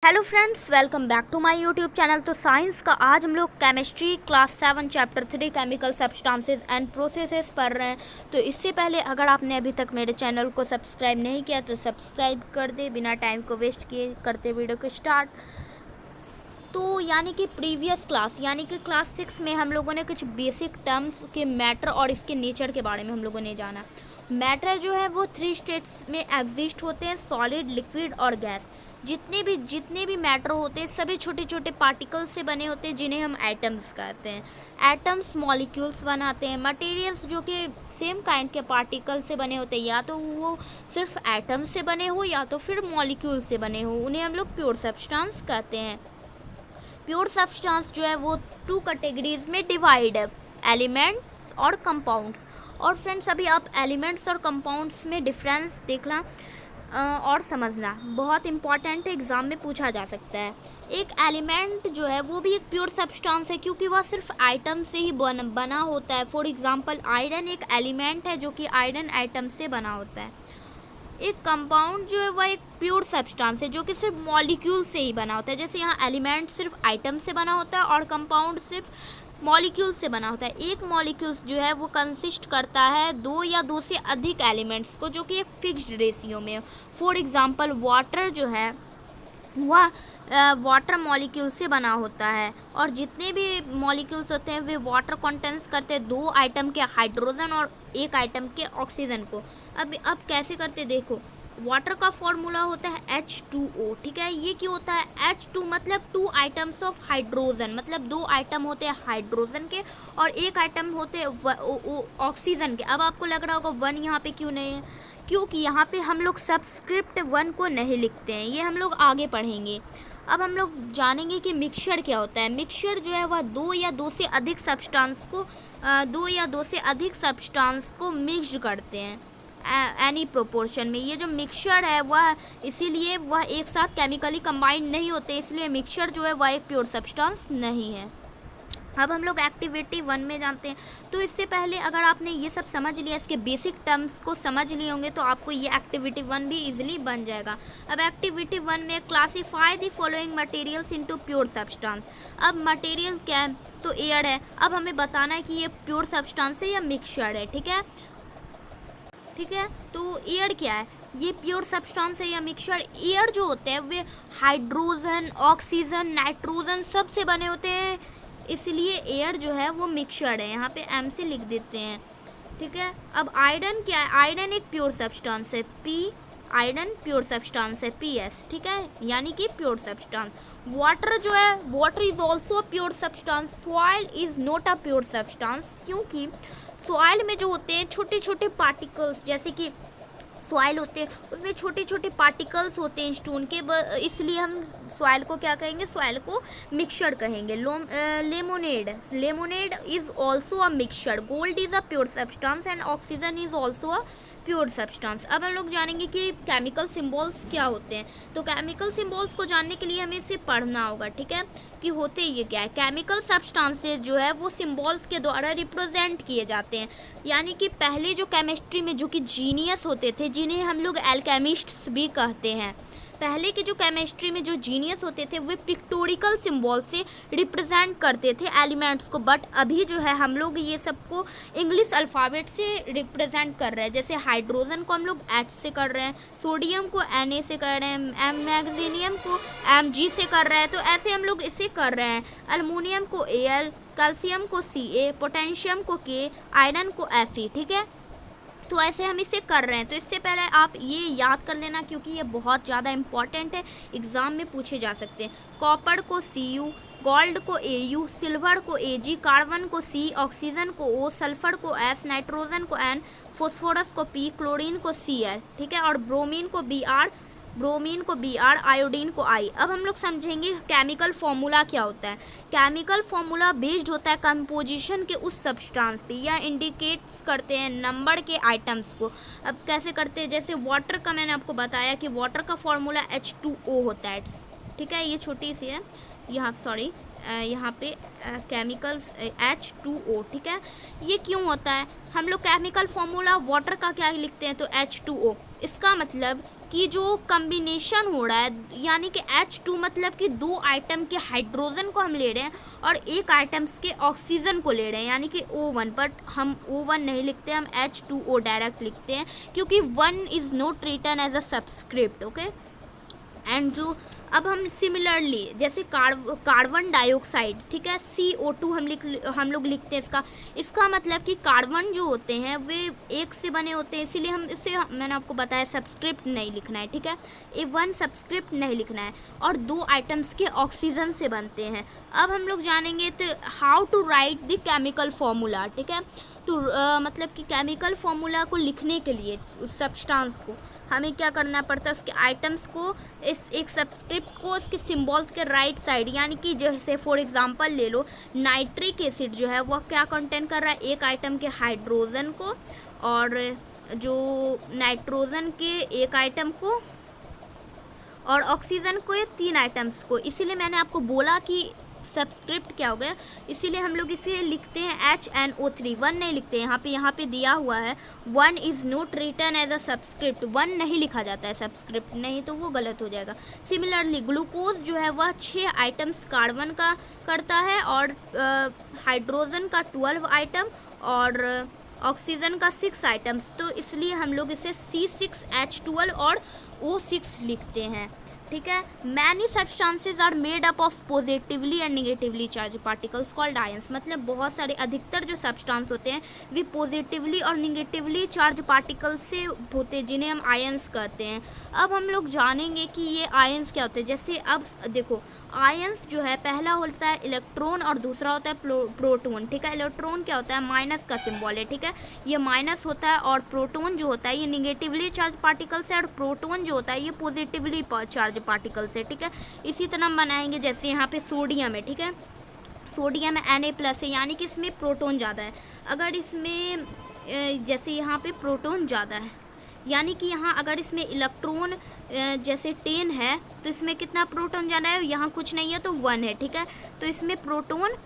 Hello friends, welcome back to my YouTube channel. तो science का आज हम लोग chemistry class 7 chapter 3 chemical substances and processes पढ़ रहे हैं। तो इससे पहले अगर आपने अभी तक मेरे चैनल को सब्सक्राइब नहीं किया तो सब्सक्राइब कर दे। बिना टाइम को वेस्ट किए करते वीडियो को स्टार्ट। तो यानी कि प्रीवियस क्लास यानी कि क्लास 6 में हम लोगों ने कुछ बेसिक टर्म्स के मैटर और इसके नेचर के बारे में हम लोगों ने जाना। मैटर जो है वो 3 स्टेट्स में एग्जिस्ट होते हैं, सॉलिड, लिक्विड और गैस। जितने भी मैटर होते हैं सभी छोटे छोटे पार्टिकल्स से बने होते हैं जिन्हें हम एटम्स कहते हैं। एटम्स मॉलिक्यूल्स बनाते हैं। मटेरियल्स जो कि सेम काइंड के पार्टिकल से बने होते हैं, या तो वो सिर्फ एटम्स से बने हो या तो फिर मॉलिक्यूल से बने हो, उन्हें हम लोग प्योर सब्सटेंस कहते हैं। प्योर सब्सटेंस जो है वो 2 कैटेगरीज में डिवाइड है, एलिमेंट्स और कंपाउंड्स। और फ्रेंड्स अभी आप एलिमेंट्स और कंपाउंड्स में डिफरेंस देखना और समझना बहुत इंपॉर्टेंट है, एग्ज़ाम में पूछा जा सकता है। एक एलिमेंट जो है वो भी एक प्योर सब्सटेंस है क्योंकि वह सिर्फ आइटम से ही बना होता है। फॉर एग्जांपल आयरन एक एलिमेंट है जो कि आयरन आइटम से बना होता है। एक कंपाउंड जो है वह एक प्योर सब्सटेंस है जो कि सिर्फ मॉलिक्यूल से ही बना होता है। जैसे यहाँ एलिमेंट सिर्फ आइटम से बना होता है और कंपाउंड सिर्फ मॉलिक्यूल से बना होता है। एक मॉलिक्यूल्स जो है वो कंसिस्ट करता है 2 या 2 से अधिक एलिमेंट्स को, जो कि एक फिक्स्ड रेशियो में। फॉर एग्जांपल वाटर जो है वह वाटर मॉलिक्यूल से बना होता है, और जितने भी मॉलिक्यूल्स होते हैं वे वाटर कंटेंट्स करते हैं 2 आइटम के हाइड्रोजन और 1 आइटम के ऑक्सीजन को। अब कैसे करते देखो, वाटर का फॉर्मूला होता है H2O, ठीक है। ये क्यों होता है H2 मतलब 2 आइटम्स ऑफ हाइड्रोजन, मतलब 2 आइटम होते हैं हाइड्रोजन के और 1 आइटम होते हैं ऑक्सीजन के। अब आपको लग रहा होगा 1 यहाँ पे क्यों नहीं है, क्योंकि यहाँ पे हम लोग सबस्क्रिप्ट 1 को नहीं लिखते हैं, ये हम लोग आगे पढ़ेंगे। अब हम लोग जानेंगे कि मिक्सचर क्या होता है। मिक्सचर जो है वह 2 या 2 से अधिक सब्सटेंस को मिक्स करते हैं एनी प्रोपोर्शन में। ये जो मिक्सचर है वह इसीलिए वह एक साथ केमिकली कंबाइंड नहीं होते, इसलिए मिक्सचर जो है वह एक प्योर सब्सटेंस नहीं है। अब हम लोग एक्टिविटी 1 में जानते हैं। तो इससे पहले अगर आपने ये सब समझ लिया, इसके बेसिक टर्म्स को समझ लिए होंगे, तो आपको ये एक्टिविटी 1 भी इजीली बन जाएगा। अब एक्टिविटी 1 में classify the following materials into pure substance. अब मटेरियल क्या है, तो एयर है। अब हमें बताना है कि ये प्योर सब्सटेंस है या मिक्सचर है, ठीक है। तो एयर क्या है, ये प्योर सब्सटेंस है या मिक्सचर। एयर जो होते हैं वे हाइड्रोजन, ऑक्सीजन, नाइट्रोजन सब से बने होते हैं, इसलिए एयर जो है वो मिक्सचर है। यहाँ पे M से लिख देते हैं, ठीक है। अब आयरन क्या है, आयरन एक प्योर सब्सटेंस है, आयरन प्योर सब्सटेंस है, PS, ठीक है, यानी कि प्योर सब्सटेंस। वाटर जो है, water is also pure substance. Soil is not a pure substance, क्योंकि सॉइल में जो होते हैं छोटे छोटे पार्टिकल्स, जैसे कि सॉइल होते हैं उसमें छोटे छोटे पार्टिकल्स होते हैं स्टोन के, इसलिए हम सॉइल को क्या कहेंगे, सॉइल को मिक्सचर कहेंगे। Lemonade is also a mixture. Gold is a pure substance and oxygen is also a pure substance. अब हम लोग जानेंगे कि केमिकल सिंबल्स क्या होते हैं। तो केमिकल सिंबल्स को जानने के लिए हमें इसे पढ़ना होगा, ठीक है, कि होते ये क्या है। केमिकल सब्सटेंसेस जो है वो सिंबल्स के द्वारा रिप्रेजेंट किए जाते हैं। यानी कि पहले जो केमिस्ट्री में जो कि जीनियस होते थे, जिन्हें हम लोग एल्केमिस्ट्स भी कहते हैं, पहले के जो केमिस्ट्री में जो जीनियस होते थे वे पिक्टोरिकल सिंबल से रिप्रेजेंट करते थे एलिमेंट्स को। बट अभी जो है हम लोग ये सबको इंग्लिश अल्फ़ाबेट से रिप्रेजेंट कर रहे हैं। जैसे हाइड्रोजन को हम लोग H से कर रहे हैं, सोडियम को Na से कर रहे हैं, मैग्नीशियम को Mg से कर रहे हैं, तो ऐसे हम लोग इसे कर रहे हैं। अल्मोनियम को Al, कैल्शियम को Ca, पोटेशियम को K, आयरन को Fe, ठीक है। तो ऐसे हम इसे कर रहे हैं। तो इससे पहले आप ये याद कर लेना क्योंकि ये बहुत ज़्यादा इंपॉर्टेंट है, एग्ज़ाम में पूछे जा सकते हैं। कॉपर को Cu, गोल्ड को Au, सिल्वर को Ag, कार्बन को C, ऑक्सीजन को O, सल्फर को S, नाइट्रोजन को N, फॉस्फोरस को P, क्लोरीन को Cl, ठीक है, और ब्रोमीन को Br, आयोडीन को I। अब हम लोग समझेंगे केमिकल फॉर्मूला क्या होता है। केमिकल फॉर्मूला बेस्ड होता है कंपोजिशन के उस सब्सटेंस पे, या इंडिकेट्स करते हैं नंबर के आइटम्स को। अब कैसे करते हैं, जैसे वाटर का मैंने आपको बताया कि वाटर का फॉर्मूला H2O होता है, ठीक है, ये छोटी सी है यहाँ पे केमिकल H2O, ठीक है। ये क्यों होता है, हम लोग केमिकल फॉर्मूला वाटर का क्या लिखते हैं, तो H2O। इसका मतलब कि जो कम्बिनेशन हो रहा है, यानी कि H2 मतलब कि दो आइटम के हाइड्रोजन को हम ले रहे हैं और एक आइटम्स के ऑक्सीजन को ले रहे हैं, यानी कि O1, बट हम O1 नहीं लिखते, हम H2O डायरेक्ट लिखते हैं क्योंकि 1 is not written as a subscript. Okay, and जो अब हम सिमिलरली जैसे कार्बन डाइऑक्साइड, ठीक है, CO2 हम लोग लिखते हैं। इसका मतलब कि कार्बन जो होते हैं वे एक से बने होते हैं, इसीलिए हम इसे, मैंने आपको बताया, सबस्क्रिप्ट नहीं लिखना है, ठीक है, A1 सबस्क्रिप्ट नहीं लिखना है, और दो आइटम्स के ऑक्सीजन से बनते हैं। अब हम लोग जानेंगे तो how to write the chemical formula, ठीक है। तो मतलब कि केमिकल फॉर्मूला को लिखने के लिए उस सब्सटेंस को हमें क्या करना पड़ता है, उसके आइटम्स को, इस एक सबस्क्रिप्ट को उसके सिंबल्स के राइट साइड, यानी कि जैसे फॉर एग्जांपल ले लो, नाइट्रिक एसिड जो है वह क्या कंटेन कर रहा है, एक आइटम के हाइड्रोजन को, और जो नाइट्रोजन के एक आइटम को, और ऑक्सीजन को, ये तीन आइटम्स को। इसीलिए मैंने आपको बोला कि सबस्क्रिप्ट क्या हो गया, इसीलिए हम लोग इसे लिखते हैं HNO3, 1 नहीं लिखते। यहाँ पे दिया हुआ है 1 is not written as a subscript, 1 नहीं लिखा जाता है सबस्क्रिप्ट, नहीं तो वो गलत हो जाएगा। सिमिलरली ग्लूकोज जो है वह 6 आइटम्स कार्बन का करता है, और हाइड्रोजन का 12 आइटम, और ऑक्सीजन का 6 आइटम्स, तो इसलिए हम लोग इसे C6H12 और O6 लिखते हैं, ठीक है। Many substances are made up of positively and negatively charge particles called ions, मतलब बहुत सारे, अधिकतर जो सब्सटेंस होते हैं वे पॉजिटिवली और निगेटिवली चार्ज पार्टिकल्स से होते हैं, जिन्हें हम आयंस कहते हैं। अब हम लोग जानेंगे कि ये आयंस क्या होते हैं। जैसे अब देखो, आयंस जो है, पहला होता है इलेक्ट्रॉन और दूसरा होता है प्रोटॉन, ठीक है। इलेक्ट्रॉन क्या होता है, माइनस का सिंबल है, ठीक है, ये माइनस होता है, और प्रोटॉन जो होता है ये निगेटिवली चार्ज पार्टिकल्स है, और प्रोटॉन जो होता है ये पॉजिटिवली चार्ज पार्टिकल से, ठीक है। इसी तरह हम बनाएंगे, जैसे यहाँ पे सोडियम है, ठीक है, सोडियम Na+ है, यानी कि इसमें प्रोटॉन ज़्यादा है। अगर इसमें जैसे यहाँ पे प्रोटॉन ज़्यादा है, यानी कि यहाँ अगर इसमें इलेक्ट्रॉन जैसे 10 है तो इसमें कितना प्रोटॉन ज़्यादा है, यहाँ कुछ नहीं है तो 1 है, ठीक है, तो इसमें प्रोटॉन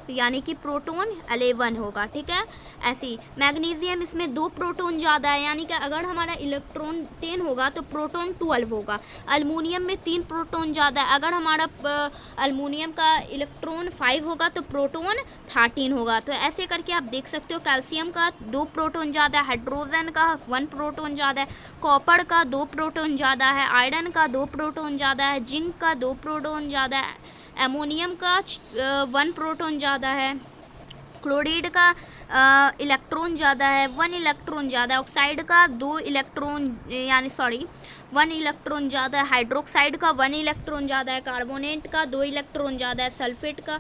यानी कि प्रोटॉन 11 होगा, ठीक है। ऐसे ही मैग्नीशियम, इसमें 2 प्रोटॉन ज़्यादा है, यानी कि अगर हमारा इलेक्ट्रॉन 10 होगा तो प्रोटॉन 12 होगा। अल्मुनियम में 3 प्रोटॉन ज़्यादा है, अगर हमारा अल्मुनियम का इलेक्ट्रॉन 5 होगा तो प्रोटॉन 13 होगा। तो ऐसे करके आप देख सकते हो, कैल्शियम का 2 प्रोटॉन ज़्यादा है, हाइड्रोजन का 1 प्रोटॉन ज़्यादा है, कॉपर का 2 प्रोटॉन ज़्यादा है, आयरन का 2 प्रोटॉन ज़्यादा है, जिंक का 2 प्रोटॉन ज़्यादा है, एमोनियम का 1 प्रोटॉन ज़्यादा है, क्लोरीड का इलेक्ट्रॉन ज़्यादा है, 1 इलेक्ट्रॉन ज़्यादा है, ऑक्साइड का 2 इलेक्ट्रॉन 1 इलेक्ट्रॉन ज़्यादा है, हाइड्रोक्साइड का 1 इलेक्ट्रॉन ज़्यादा है, कार्बोनेट का 2 इलेक्ट्रॉन ज़्यादा है, सल्फेट का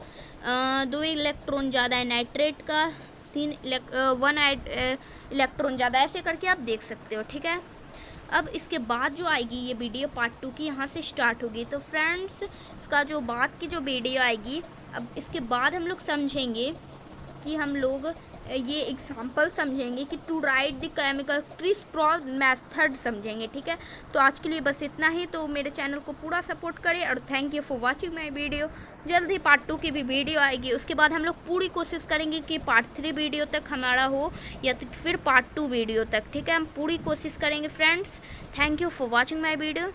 2 इलेक्ट्रॉन ज़्यादा है, नाइट्रेट का 1 इलेक्ट्रॉन ज़्यादा है। ऐसे करके आप देख सकते हो, ठीक है। अब इसके बाद जो आएगी ये वीडियो पार्ट 2 की, यहाँ से स्टार्ट होगी। तो फ्रेंड्स, इसका जो बाद की जो वीडियो आएगी, अब इसके बाद हम लोग समझेंगे कि हम लोग ये एग्जांपल समझेंगे कि to write the chemical crisscross method समझेंगे, ठीक है। तो आज के लिए बस इतना ही। तो मेरे चैनल को पूरा सपोर्ट करें, और thank you for watching my video. जल्द ही पार्ट 2 की भी वीडियो आएगी, उसके बाद हम लोग पूरी कोशिश करेंगे कि पार्ट 3 वीडियो तक हमारा हो, या तो फिर पार्ट 2 वीडियो तक, ठीक है। हम पूरी कोशिश करेंगे friends. Thank you for watching my video.